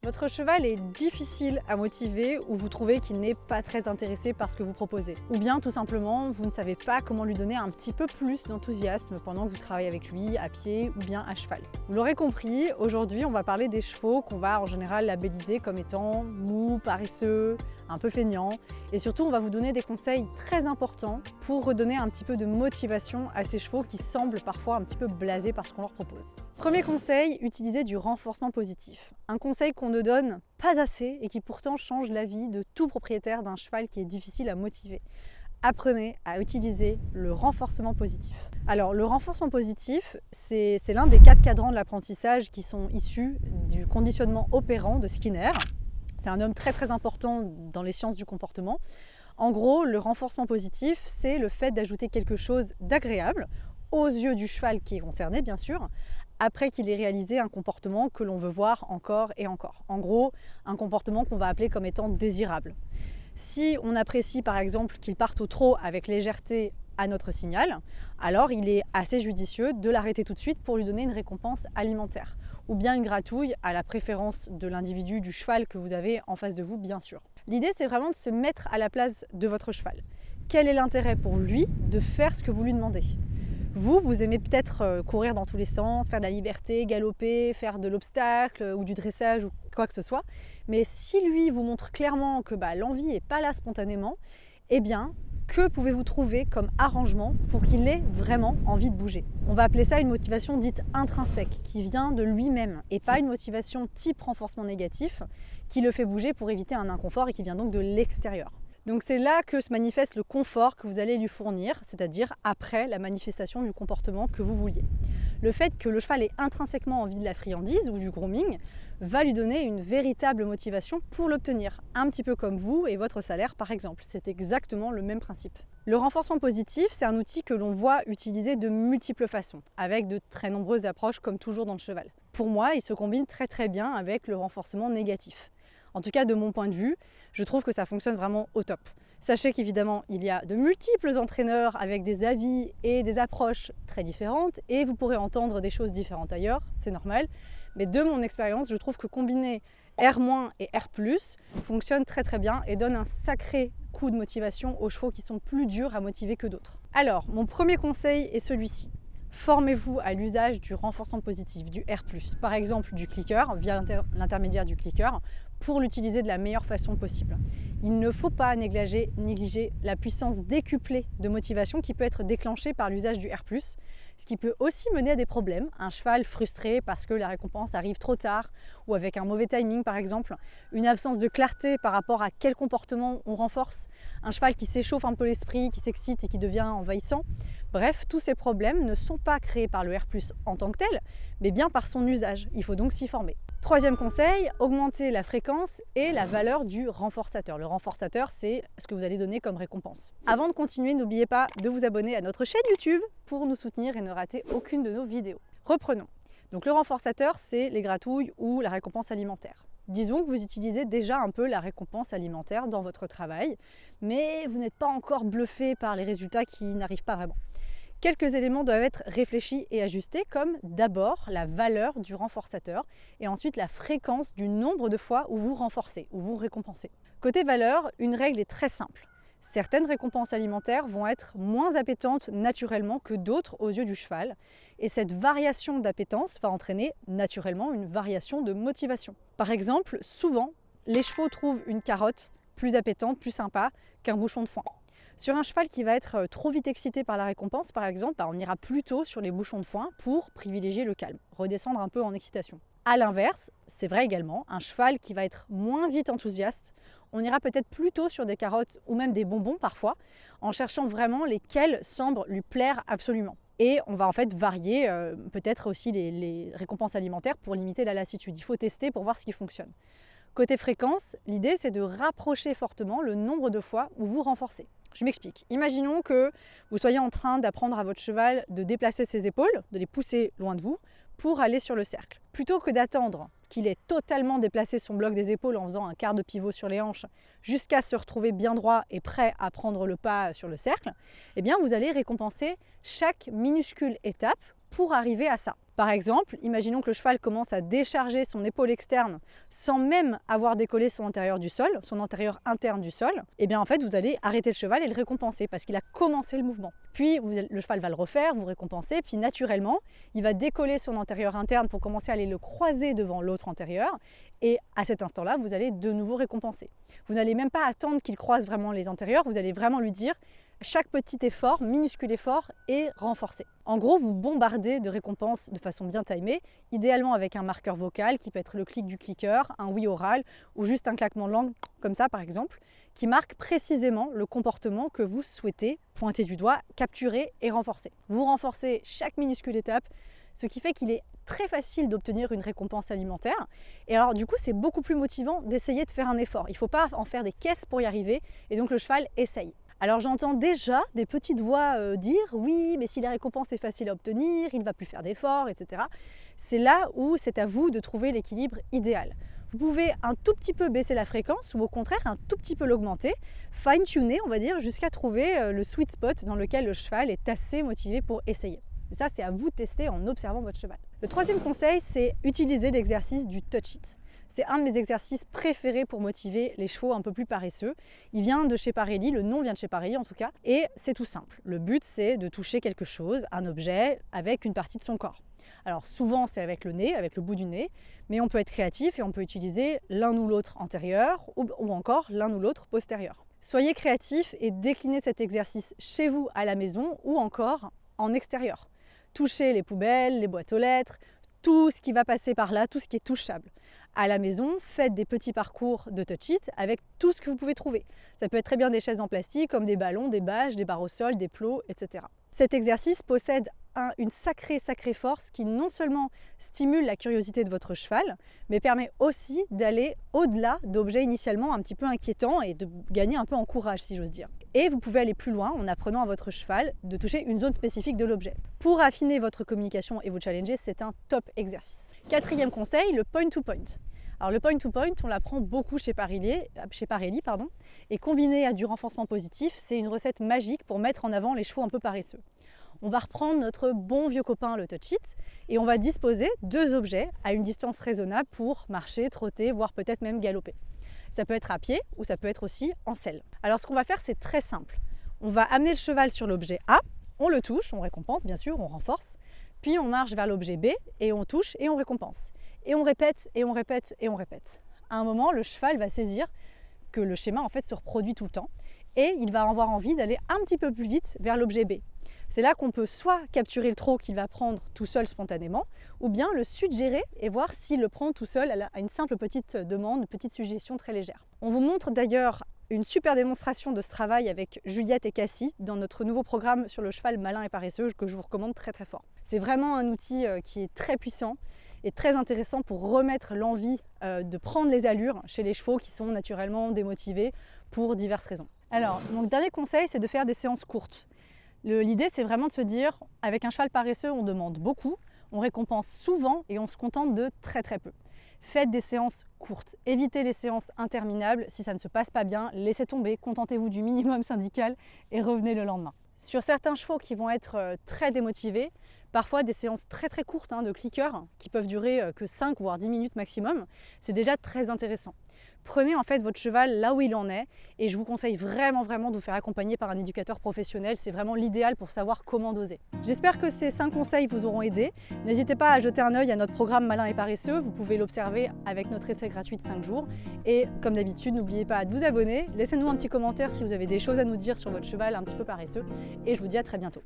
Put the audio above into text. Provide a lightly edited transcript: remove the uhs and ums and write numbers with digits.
Votre cheval est difficile à motiver ou vous trouvez qu'il n'est pas très intéressé par ce que vous proposez. Ou bien tout simplement, vous ne savez pas comment lui donner un petit peu plus d'enthousiasme pendant que vous travaillez avec lui à pied ou bien à cheval. Vous l'aurez compris, aujourd'hui on va parler des chevaux qu'on va en général labelliser comme étant mous, paresseux, un peu feignants. Et surtout on va vous donner des conseils très importants pour redonner un petit peu de motivation à ces chevaux qui semblent parfois un petit peu blasés par ce qu'on leur propose. Premier conseil, utilisez du renforcement positif. Un conseil qu'on ne donne pas assez et qui pourtant change la vie de tout propriétaire d'un cheval qui est difficile à motiver. Apprenez à utiliser le renforcement positif. Alors le renforcement positif, c'est l'un des 4 cadrans de l'apprentissage qui sont issus du conditionnement opérant de Skinner. C'est un homme très important dans les sciences du comportement. En gros, le renforcement positif, c'est le fait d'ajouter quelque chose d'agréable aux yeux du cheval qui est concerné, bien sûr, après qu'il ait réalisé un comportement que l'on veut voir encore et encore. En gros, un comportement qu'on va appeler comme étant désirable. Si on apprécie par exemple qu'il parte au trot avec légèreté à notre signal, alors il est assez judicieux de l'arrêter tout de suite pour lui donner une récompense alimentaire. Ou bien une gratouille à la préférence de l'individu, du cheval que vous avez en face de vous, bien sûr. L'idée, c'est vraiment de se mettre à la place de votre cheval. Quel est l'intérêt pour lui de faire ce que vous lui demandez ? Vous aimez peut-être courir dans tous les sens, faire de la liberté, galoper, faire de l'obstacle ou du dressage ou quoi que ce soit. Mais si lui vous montre clairement que l'envie n'est pas là spontanément, eh bien, que pouvez-vous trouver comme arrangement pour qu'il ait vraiment envie de bouger ? On va appeler ça une motivation dite intrinsèque, qui vient de lui-même, et pas une motivation type renforcement négatif, qui le fait bouger pour éviter un inconfort et qui vient donc de l'extérieur. Donc c'est là que se manifeste le confort que vous allez lui fournir, c'est-à-dire après la manifestation du comportement que vous vouliez. Le fait que le cheval ait intrinsèquement envie de la friandise ou du grooming va lui donner une véritable motivation pour l'obtenir, un petit peu comme vous et votre salaire par exemple. C'est exactement le même principe. Le renforcement positif, c'est un outil que l'on voit utiliser de multiples façons, avec de très nombreuses approches comme toujours dans le cheval. Pour moi, il se combine très bien avec le renforcement négatif. En tout cas, de mon point de vue, je trouve que ça fonctionne vraiment au top. Sachez qu'évidemment, il y a de multiples entraîneurs avec des avis et des approches très différentes et vous pourrez entendre des choses différentes ailleurs, c'est normal. Mais de mon expérience, je trouve que combiner R- et R+, fonctionne très bien et donne un sacré coup de motivation aux chevaux qui sont plus durs à motiver que d'autres. Alors, mon premier conseil est celui-ci. Formez-vous à l'usage du renforcement positif, du R+, par exemple du clicker, via l'intermédiaire du clicker, pour l'utiliser de la meilleure façon possible. Il ne faut pas négliger la puissance décuplée de motivation qui peut être déclenchée par l'usage du R+, ce qui peut aussi mener à des problèmes. Un cheval frustré parce que la récompense arrive trop tard ou avec un mauvais timing par exemple, une absence de clarté par rapport à quel comportement on renforce, un cheval qui s'échauffe un peu l'esprit, qui s'excite et qui devient envahissant. Bref, tous ces problèmes ne sont pas créés par le R+, en tant que tel, mais bien par son usage. Il faut donc s'y former. Troisième conseil, augmenter la fréquence et la valeur du renforçateur. Le renforçateur, c'est ce que vous allez donner comme récompense. Avant de continuer, n'oubliez pas de vous abonner à notre chaîne YouTube pour nous soutenir et ne rater aucune de nos vidéos. Reprenons. Donc le renforçateur, c'est les gratouilles ou la récompense alimentaire. Disons que vous utilisez déjà un peu la récompense alimentaire dans votre travail, mais vous n'êtes pas encore bluffé par les résultats qui n'arrivent pas vraiment. Quelques éléments doivent être réfléchis et ajustés, comme d'abord la valeur du renforçateur et ensuite la fréquence du nombre de fois où vous renforcez, où vous récompensez. Côté valeur, une règle est très simple. Certaines récompenses alimentaires vont être moins appétantes naturellement que d'autres aux yeux du cheval, et cette variation d'appétence va entraîner naturellement une variation de motivation. Par exemple, souvent, les chevaux trouvent une carotte plus appétante, plus sympa qu'un bouchon de foin. Sur un cheval qui va être trop vite excité par la récompense, par exemple, on ira plutôt sur les bouchons de foin pour privilégier le calme, redescendre un peu en excitation. A l'inverse, c'est vrai également, un cheval qui va être moins vite enthousiaste, on ira peut-être plutôt sur des carottes ou même des bonbons parfois, en cherchant vraiment lesquels semblent lui plaire absolument. Et on va en fait varier peut-être aussi les récompenses alimentaires pour limiter la lassitude. Il faut tester pour voir ce qui fonctionne. Côté fréquence, l'idée c'est de rapprocher fortement le nombre de fois où vous renforcez. Je m'explique. Imaginons que vous soyez en train d'apprendre à votre cheval de déplacer ses épaules, de les pousser loin de vous, pour aller sur le cercle. Plutôt que d'attendre qu'il ait totalement déplacé son bloc des épaules en faisant un quart de pivot sur les hanches jusqu'à se retrouver bien droit et prêt à prendre le pas sur le cercle, eh bien vous allez récompenser chaque minuscule étape pour arriver à ça. Par exemple, imaginons que le cheval commence à décharger son épaule externe sans même avoir décollé son antérieur du sol, son antérieur interne du sol. Et bien en fait, vous allez arrêter le cheval et le récompenser parce qu'il a commencé le mouvement. Puis le cheval va le refaire, vous récompensez, puis naturellement, il va décoller son antérieur interne pour commencer à aller le croiser devant l'autre antérieur. Et à cet instant-là, vous allez de nouveau récompenser. Vous n'allez même pas attendre qu'il croise vraiment les antérieurs, vous allez vraiment lui dire chaque petit effort, minuscule effort, est renforcé. En gros, vous bombardez de récompenses de façon bien timée, idéalement avec un marqueur vocal qui peut être le clic du cliqueur, un oui oral ou juste un claquement de langue, comme ça par exemple, qui marque précisément le comportement que vous souhaitez pointer du doigt, capturer et renforcer. Vous renforcez chaque minuscule étape, ce qui fait qu'il est très facile d'obtenir une récompense alimentaire. Et alors du coup, c'est beaucoup plus motivant d'essayer de faire un effort. Il ne faut pas en faire des caisses pour y arriver, et donc le cheval essaye. Alors j'entends déjà des petites voix dire « oui, mais si la récompense est facile à obtenir, il ne va plus faire d'efforts, etc. » C'est là où c'est à vous de trouver l'équilibre idéal. Vous pouvez un tout petit peu baisser la fréquence ou au contraire un tout petit peu l'augmenter, fine-tuner on va dire, jusqu'à trouver le sweet spot dans lequel le cheval est assez motivé pour essayer. Et ça, c'est à vous de tester en observant votre cheval. Le troisième conseil, c'est utiliser l'exercice du touch it. C'est un de mes exercices préférés pour motiver les chevaux un peu plus paresseux. Il vient de chez Parelli, le nom vient de chez Parelli en tout cas, et c'est tout simple. Le but, c'est de toucher quelque chose, un objet, avec une partie de son corps. Alors souvent, c'est avec le nez, avec le bout du nez, mais on peut être créatif et on peut utiliser l'un ou l'autre antérieur ou encore l'un ou l'autre postérieur. Soyez créatif et déclinez cet exercice chez vous à la maison ou encore en extérieur. Touchez les poubelles, les boîtes aux lettres, tout ce qui va passer par là, tout ce qui est touchable. À la maison, faites des petits parcours de touch it avec tout ce que vous pouvez trouver. Ça peut être très bien des chaises en plastique comme des ballons, des bâches, des barres au sol, des plots, etc. Cet exercice possède une sacrée force qui non seulement stimule la curiosité de votre cheval, mais permet aussi d'aller au-delà d'objets initialement un petit peu inquiétants et de gagner un peu en courage, si j'ose dire. Et vous pouvez aller plus loin en apprenant à votre cheval de toucher une zone spécifique de l'objet. Pour affiner votre communication et vous challenger, c'est un top exercice. Quatrième conseil, le point-to-point. Alors le point-to-point, on l'apprend beaucoup chez Parelli, et combiné à du renforcement positif, c'est une recette magique pour mettre en avant les chevaux un peu paresseux. On va reprendre notre bon vieux copain, le touch it, et on va disposer deux objets à une distance raisonnable pour marcher, trotter, voire peut-être même galoper. Ça peut être à pied ou ça peut être aussi en selle. Alors ce qu'on va faire, c'est très simple. On va amener le cheval sur l'objet A, on le touche, on récompense bien sûr, on renforce, puis on marche vers l'objet B et on touche et on récompense. Et on répète et on répète et on répète. À un moment, le cheval va saisir que le schéma en fait se reproduit tout le temps et il va avoir envie d'aller un petit peu plus vite vers l'objet B. C'est là qu'on peut soit capturer le trot qu'il va prendre tout seul spontanément, ou bien le suggérer et voir s'il le prend tout seul à une simple petite demande, une petite suggestion très légère. On vous montre d'ailleurs une super démonstration de ce travail avec Juliette et Cassie dans notre nouveau programme sur le cheval malin et paresseux que je vous recommande très fort. C'est vraiment un outil qui est très puissant et très intéressant pour remettre l'envie de prendre les allures chez les chevaux qui sont naturellement démotivés pour diverses raisons. Alors, mon dernier conseil, c'est de faire des séances courtes. L'idée, c'est vraiment de se dire, avec un cheval paresseux, on demande beaucoup, on récompense souvent et on se contente de très peu. Faites des séances courtes, évitez les séances interminables. Si ça ne se passe pas bien, laissez tomber, contentez-vous du minimum syndical et revenez le lendemain. Sur certains chevaux qui vont être très démotivés, parfois des séances très courtes de cliqueurs qui peuvent durer que 5 voire 10 minutes maximum, c'est déjà très intéressant. Prenez en fait votre cheval là où il en est et je vous conseille vraiment de vous faire accompagner par un éducateur professionnel. C'est vraiment l'idéal pour savoir comment doser. J'espère que ces 5 conseils vous auront aidé. N'hésitez pas à jeter un œil à notre programme Malin et Paresseux. Vous pouvez l'observer avec notre essai gratuit de 5 jours. Et comme d'habitude, n'oubliez pas de vous abonner. Laissez-nous un petit commentaire si vous avez des choses à nous dire sur votre cheval un petit peu paresseux. Et je vous dis à très bientôt.